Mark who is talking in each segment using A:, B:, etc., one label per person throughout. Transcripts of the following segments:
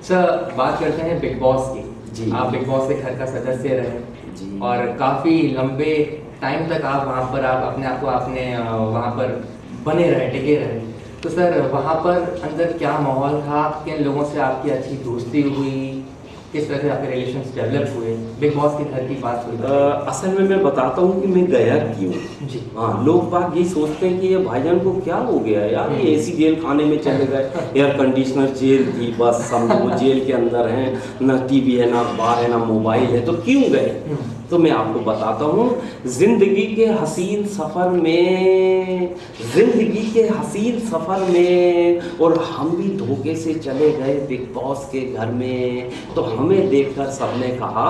A: Sir बात करते हैं बिग बॉस की।
B: जी।
A: आप बिग बॉस के घर का सदस्य रहे
B: जी।
A: और काफ़ी लंबे टाइम तक आप वहाँ पर आप अपने आप को आपने वहाँ पर बने रहे, टिके रहे। तो सर वहाँ पर अंदर क्या माहौल था? किन लोगों से आपकी अच्छी दोस्ती हुई? किस तरह से आपके रिलेशंस डेवलप हुए? बिग बॉस के घर की बात हुई बताइए।
B: असल में मैं बताता हूँ कि मैं गया क्यों।
A: जी।
B: हाँ, लोग बाग ये सोचते हैं कि ये भाईजान को क्या हो गया यार, ये एसी जेल खाने में चले गए। एयर कंडीशनर जेल थी, बस समझो वो जेल के अंदर हैं, ना टीवी है, ना अखबार है, ना मोबाइल है, तो क्यों गए? तो मैं आपको बताता हूँ, जिंदगी के हसीन सफ़र में, जिंदगी के हसीन सफ़र में, और हम भी धोखे से चले गए बिग बॉस के घर में। तो हमें देखकर सबने कहा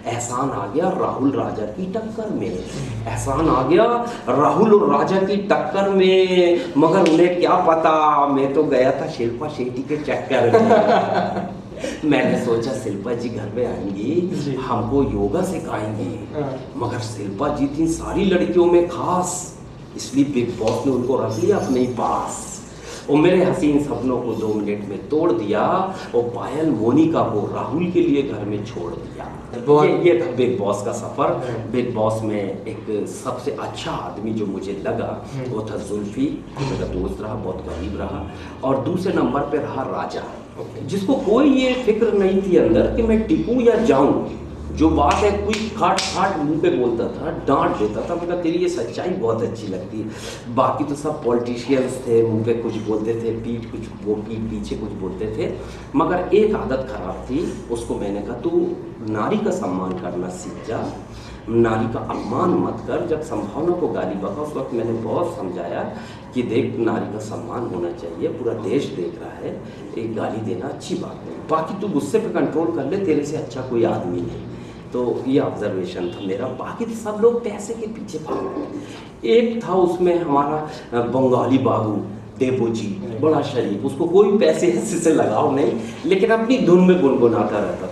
B: एहसान आ गया राहुल राजा की टक्कर में, एहसान आ गया राहुल और राजा की टक्कर में। मगर उन्हें क्या पता, मैं तो गया था शिल्पा शेट्टी के चक्कर में। मैंने सोचा शिल्पा जी घर पे आएंगी, हमको योगा सिखाएंगी, मगर शिल्पा जी थी सारी लड़कियों में खास, इसलिए बिग बॉस ने उनको रख लिया अपने ही पास और मेरे हसीन सपनों को 2 मिनट में तोड़ दिया और पायल मोनिका को राहुल के लिए घर में छोड़ दिया। ये था बिग बॉस का सफ़र। बिग बॉस में एक सबसे अच्छा आदमी जो मुझे लगा वो था जुल्फी, मेरा दोस्त रहा, बहुत करीब रहा। और दूसरे नंबर पे रहा राजा, जिसको कोई ये फिक्र नहीं थी अंदर कि मैं टिकूं या जाऊं। जो बात है कोई खाट खाट मुंह पे बोलता था, डांट देता था, मगर तेरी ये सच्चाई बहुत अच्छी लगती है। बाकी तो सब पॉलिटिशियंस थे, मुंह पे कुछ बोलते थे, पीठ पीछे कुछ बोलते थे। मगर एक आदत खराब थी, उसको मैंने कहा तू नारी का सम्मान करना सीख जा, नारी का अपमान मत कर। जब संभावना को गाली बका उस वक्त मैंने बहुत समझाया कि देख नारी का सम्मान होना चाहिए, पूरा देश देख रहा है, एक गाली देना अच्छी बात नहीं, बाकी तू गुस्से पे कंट्रोल कर ले, तेरे से अच्छा कोई आदमी नहीं। तो ये ऑब्जर्वेशन था मेरा। बाकी तो सब लोग पैसे के पीछे भाग रहे। एक था उसमें हमारा बंगाली बाबू देबू जी, बड़ा शरीफ, उसको कोई पैसे ऐसे से लगाव नहीं, लेकिन अपनी धुन में गुनगुनाता रहता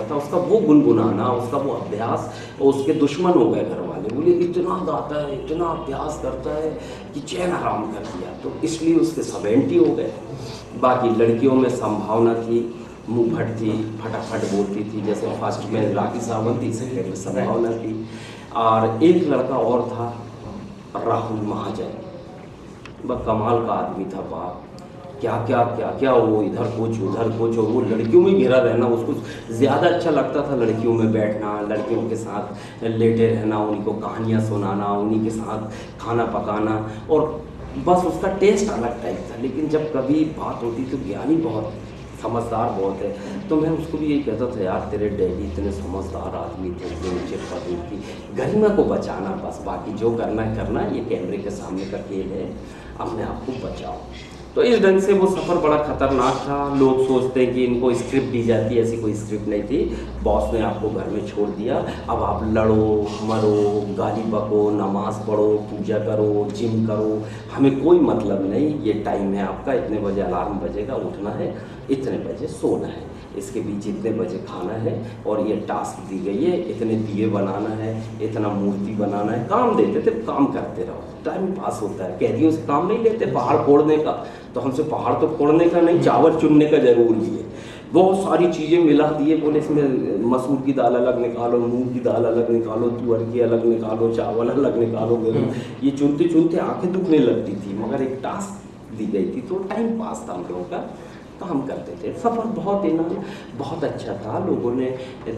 B: था। उसका वो गुनगुनाना, उसका वो अभ्यास, और उसके दुश्मन हो गए घर वाले, बोले इतना गाता है, इतना अभ्यास करता है कि चैन हराम कर दिया, तो इसलिए उसके सब एंटी हो गए। बाकी लड़कियों में संभावना थी, मुँह भट थी, फटाफट बोलती थी, जैसे फर्स्ट में राखी सावंत थी, सेकेंड में संभावना थी। और एक लड़का और था राहुल महाजन, वह कमाल का आदमी था। बाप क्या वो इधर कुछ उधर कुछ, और वो लड़कियों में घिरा रहना उसको ज़्यादा अच्छा लगता था। लड़कियों में बैठना, लड़कियों के साथ लेटे रहना, उन्हीं को कहानियाँ सुनाना, उन्हीं के साथ खाना पकाना, और बस उसका टेस्ट अलग टाइप था। लेकिन जब कभी बात होती तो ज्ञानी बहुत, समझदार बहुत है। तो मैं उसको भी यही कहता था, यार तेरे डैडी इतने समझदार आदमी थे, इतने नीचे पद की, गरिमा को बचाना बस, बाकी जो करना है करना, ये कैमरे के सामने का खेल है, अपने आप को बचाओ। तो इस ढंग से वो सफ़र बड़ा ख़तरनाक था। लोग सोचते हैं कि इनको स्क्रिप्ट दी जाती है, ऐसी कोई स्क्रिप्ट नहीं थी। बॉस ने आपको घर में छोड़ दिया, अब आप लड़ो मरो, गाली बको, नमाज़ पढ़ो, पूजा करो, जिम करो, हमें कोई मतलब नहीं। ये टाइम है आपका, इतने बजे अलार्म बजेगा, उठना है, इतने बजे सोना है, इसके बीच इतने बजे खाना है, और ये टास्क दी गई है, इतने दिए बनाना है, इतना मूर्ति बनाना है। काम देते थे, काम करते रहो, टाइम पास होता है। कैदियों से काम नहीं लेते पहाड़ फोड़ने का, तो हमसे पहाड़ तो फोड़ने का नहीं, चावल चुनने का जरूर दिए। बहुत सारी चीज़ें मिला दिए, बोले इसमें मसूर की दाल अलग निकालो, मूंग की दाल अलग निकालो, तुअर की अलग निकालो, चावल अलग निकालो, गेहूँ। ये चुनते चुनते आंखें दुखने लगती थी, मगर एक टास्क दी गई थी तो टाइम पास था हम लोगों का, तो हम करते थे। सफ़र बहुत अच्छा था, लोगों ने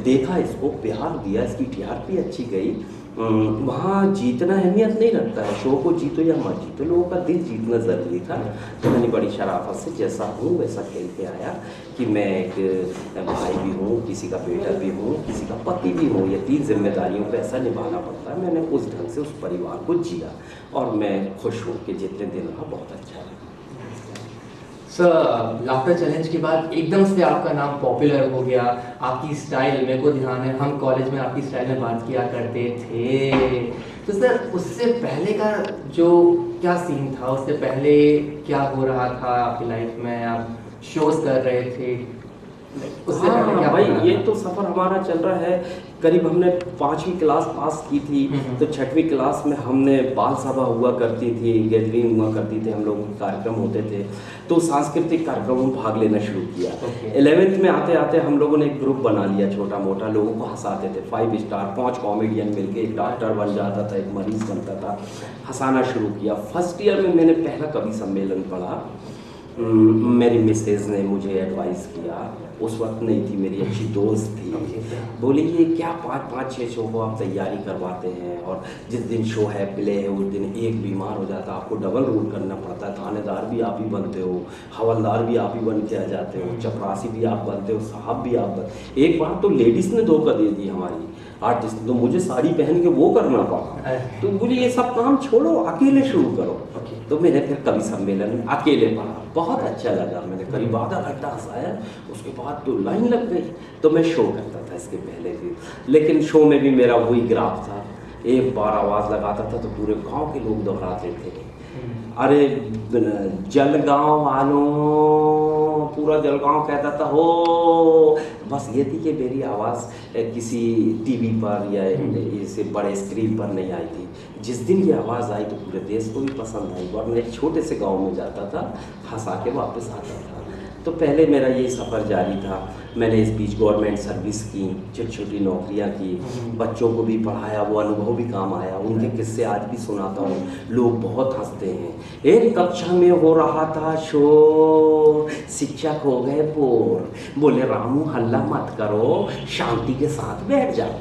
B: देखा, इसको प्यार दिया, इसकी टीआरपी अच्छी गई। वहाँ जीतना अहमियत नहीं रखता है, शो को जीतो या मत जीतो, लोगों का दिल जीतना ज़रूरी था। तो मैंने बड़ी शराफत से जैसा हूँ वैसा खेल के आया कि मैं एक भाई भी हूँ, किसी का बेटा भी हूँ, किसी का पति भी हूँ। ये 3 जिम्मेदारियों को ऐसा निभाना पड़ता है। मैंने उस ढंग से उस परिवार को जिया और मैं खुश हूँ कि जितने दिन रहा बहुत अच्छा है।
A: सर लाफ्टर चैलेंज के बाद एकदम से आपका नाम पॉपुलर हो गया, आपकी स्टाइल, मेरे को ध्यान है हम कॉलेज में आपकी स्टाइल में बात किया करते थे। तो सर उससे पहले का जो क्या सीन था, उससे पहले क्या हो रहा था आपकी लाइफ में? आप शोज कर रहे थे, उससे पहले
B: हाँ
A: क्या
B: भाई,
A: बना
B: ये
A: था?
B: तो सफ़र हमारा चल रहा है। करीब हमने 5वीं क्लास पास की थी, तो 6वीं क्लास में हमने बाल सभा हुआ करती थी, गैदरिंग हुआ करती थी, हम लोगों के कार्यक्रम होते थे, तो सांस्कृतिक कार्यक्रमों में भाग लेना शुरू किया।
A: Okay.
B: 11th में आते आते हम लोगों ने एक ग्रुप बना लिया छोटा मोटा, लोगों को हंसाते थे। 5 स्टार 5 कॉमेडियन मिलके एक डॉक्टर बन जाता था, एक मरीज बनता था, हंसाना शुरू किया। फर्स्ट ईयर में मैंने पहला कवि सम्मेलन पढ़ा। मेरी मिसेज ने मुझे एडवाइस किया, उस वक्त नहीं थी, मेरी अच्छी दोस्त थी, बोली कि क्या 5-5-6 शो को आप तैयारी करवाते हैं, और जिस दिन शो है प्ले है उस दिन एक बीमार हो जाता, आपको डबल रोल करना पड़ता है, थानेदार भी आप ही बनते हो, हवलदार भी आप ही बन के आ जाते हो, चपरासी भी आप बनते हो, साहब भी आप बनते। एक बार तो लेडीज़ ने धोखा दे दी हमारी आर्टिस्ट, तो मुझे साड़ी पहन के वो करना पड़ा। तो बोली ये सब काम छोड़ो, अकेले शुरू करो। तो मैंने फिर कवि सम्मेलन अकेले पढ़ा, बहुत अच्छा लगा, मैंने करीब आधा घंटा हंसाया, उसके बाद तो लाइन लग गई। तो मैं शो करता था इसके पहले भी, लेकिन शो में भी मेरा वही ग्राफ था, एक बार आवाज़ लगाता था तो पूरे गांव के लोग दोहराते थे, अरे जलगांव वालों, पूरा जलगांव कहता था हो। बस ये थी कि मेरी आवाज़ किसी टीवी पर या इसे बड़े स्क्रीन पर नहीं आई थी। जिस दिन ये आवाज़ आई तो पूरे देश को भी पसंद आई, वरना एक छोटे से गांव में जाता था, हंसा के वापस आता था। तो पहले मेरा यही सफ़र जारी था। मैंने इस बीच गवर्नमेंट सर्विस की, छोटी छोटी नौकरियां की, बच्चों को भी पढ़ाया, वो अनुभव भी काम आया, उनके किस्से आज भी सुनाता हूँ, लोग बहुत हंसते हैं। एक कक्षा में हो रहा था शोर, शिक्षक हो गए बोर, बोले रामू हल्ला मत करो, शांति के साथ बैठ जाओ।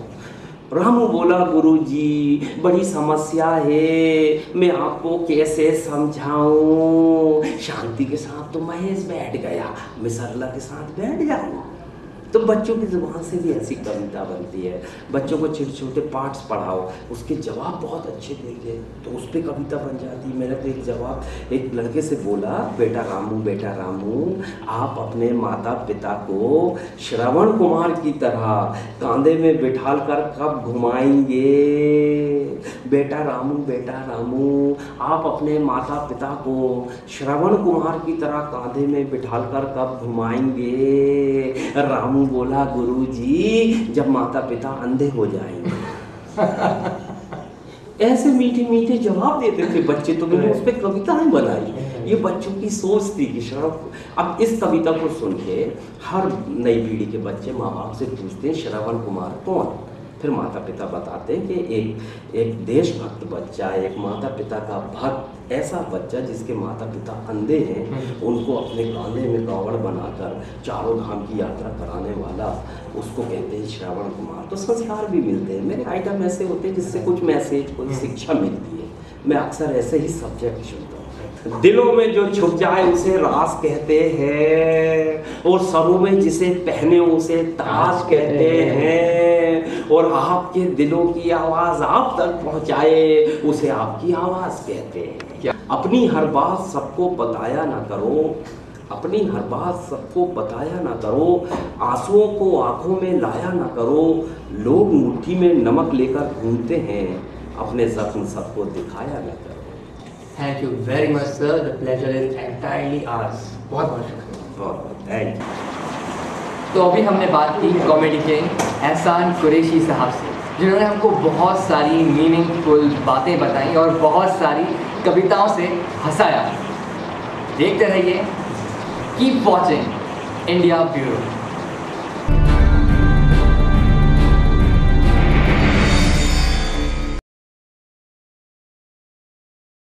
B: रामू बोला गुरुजी बड़ी समस्या है, मैं आपको कैसे समझाऊं, शांति के साथ तो महेश बैठ गया, मैं सरला के साथ बैठ जाऊं। तो बच्चों की ज़ुबान से भी ऐसी कविता बनती है। बच्चों को छोटे छोटे पार्ट्स पढ़ाओ, उसके जवाब बहुत अच्छे देंगे तो उस पर कविता बन जाती है। मैंने तो एक जवाब एक लड़के से बोला, बेटा रामू आप अपने माता पिता को श्रवण कुमार की तरह कांधे में बिठाल कर कब घुमाएंगे। बेटा रामू आप अपने माता पिता को श्रवण कुमार की तरह कांधे में बिठाल कर कब घुमाएंगे। रामू बोला गुरुजी जब माता पिता अंधे हो जाएंगे। ऐसे मीठे मीठे जवाब देते थे बच्चे, तो मैंने उस पर कविताएं बनाई। ये बच्चों की सोच थी कि श्रवण। अब इस कविता को सुन के हर नई पीढ़ी के बच्चे माँ बाप से पूछते हैं श्रवण कुमार कौन। फिर माता पिता बताते हैं कि एक देशभक्त बच्चा, एक माता पिता का भक्त, ऐसा बच्चा जिसके माता पिता अंधे हैं, उनको अपने कांधे में कावड़ बनाकर चारों धाम की यात्रा कराने वाला, उसको कहते हैं श्रवण कुमार। तो संस्कार भी मिलते हैं। मेरे आइटम ऐसे होते हैं जिससे कुछ मैसेज, कोई शिक्षा मिलती है। मैं अक्सर ऐसे ही सब्जेक्ट चुनता हूँ। दिलों में जो छुप जाए उसे रास कहते हैं, और सरों में जिसे पहने उसे ताज कहते हैं, और आपके दिलों की आवाज़ आप तक पहुँचाए उसे आपकी आवाज़ कहते हैं। अपनी हर बात सबको बताया ना करो, अपनी हर बात सबको बताया ना करो, आंसुओं को आंखों में लाया ना करो। लोग मुट्ठी में नमक लेकर घूमते हैं, अपने जख्म सबको दिखाया ना करो।
A: Thank you very much sir, the pleasure is entirely hours. बहुत बहुत शुक्रिया।
B: बहुत थैंक यू।
A: तो अभी हमने बात की कॉमेडी किंग एहसान कुरैशी साहब से, जिन्होंने हमको बहुत सारी मीनिंगफुल बातें बताई और बहुत सारी कविताओं से हंसाया। देखते रहिए, कीप वॉचिंग इंडिया ब्यूरो।